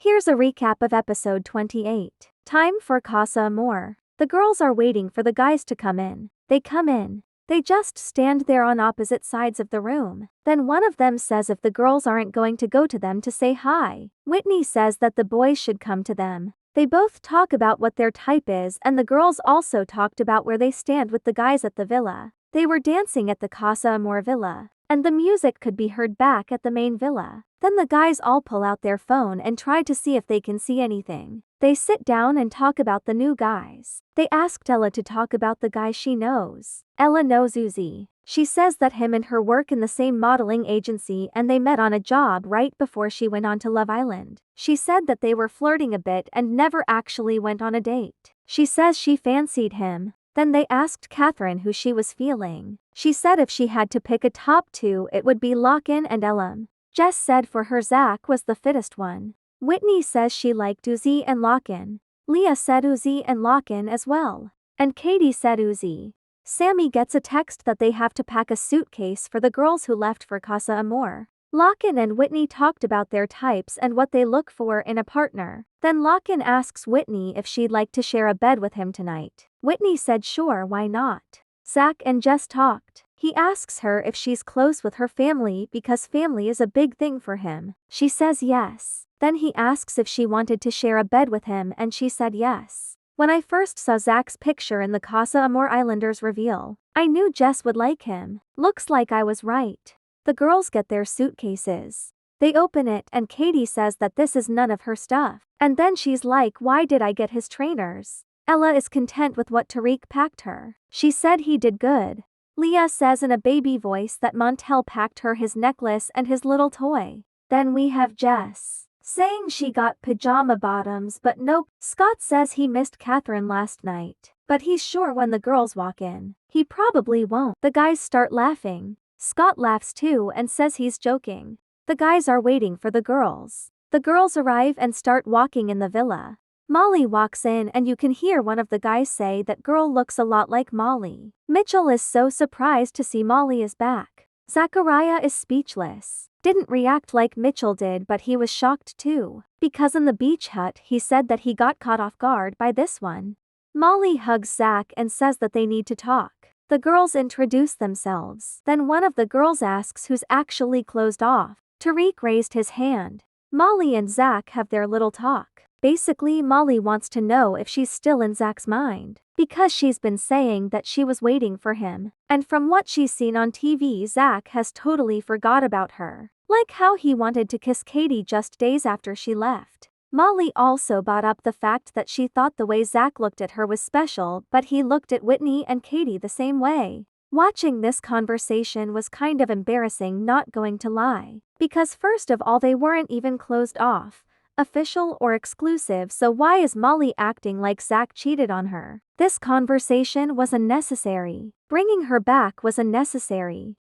Here's a recap of episode 28. Time for Casa Amor. The girls are waiting for the guys to come in. They come in. They just stand there on opposite sides of the room. Then one of them says if the girls aren't going to go to them to say hi. Whitney says that the boys should come to them. They both talk about what their type is, and the girls also talked about where they stand with the guys at the villa. They were dancing at the Casa Amor villa, and the music could be heard back at the main villa. Then the guys all pull out their phone and try to see if they can see anything. They sit down and talk about the new guys. They asked Ella to talk about the guy she knows. Ella knows Uzi. She says that him and her work in the same modeling agency and they met on a job right before she went on to Love Island. She said that they were flirting a bit and never actually went on a date. She says she fancied him. Then they asked Catherine who she was feeling. She said if she had to pick a top two it would be Locken and Elam. Jess said for her Zach was the fittest one. Whitney says she liked Uzi and Locken. Leah said Uzi and Locken as well. And Katie said Uzi. Sammy gets a text that they have to pack a suitcase for the girls who left for Casa Amor. Locken and Whitney talked about their types and what they look for in a partner. Then Locken asks Whitney if she'd like to share a bed with him tonight. Whitney said sure, why not? Zach and Jess talked. He asks her if she's close with her family because family is a big thing for him. She says yes. Then he asks if she wanted to share a bed with him and she said yes. When I first saw Zach's picture in the Casa Amor Islanders reveal, I knew Jess would like him. Looks like I was right. The girls get their suitcases. They open it and Katie says that this is none of her stuff. And then she's like, why did I get his trainers? Ella is content with what Tariq packed her. She said he did good. Leah says in a baby voice that Montel packed her his necklace and his little toy. Then we have Jess saying she got pajama bottoms, but nope. Scott says he missed Catherine last night, but he's sure when the girls walk in, he probably won't. The guys start laughing. Scott laughs too and says he's joking. The guys are waiting for the girls. The girls arrive and start walking in the villa. Molly walks in and you can hear one of the guys say that girl looks a lot like Molly. Mitchell is so surprised to see Molly is back. Zachariah is speechless. Didn't react like Mitchell did, but he was shocked too. Because in the beach hut he said that he got caught off guard by this one. Molly hugs Zach and says that they need to talk. The girls introduce themselves. Then one of the girls asks who's actually closed off. Tariq raised his hand. Molly and Zach have their little talk. Basically, Molly wants to know if she's still in Zach's mind, because she's been saying that she was waiting for him, and from what she's seen on TV, Zach has totally forgot about her, like how he wanted to kiss Katie just days after she left. Molly also brought up the fact that she thought the way Zach looked at her was special, but he looked at Whitney and Katie the same way. Watching this conversation was kind of embarrassing, not going to lie, because first of all they weren't even closed off, official or exclusive, so why is Molly acting like Zach cheated on her? This conversation was unnecessary. Bringing her back was unnecessary.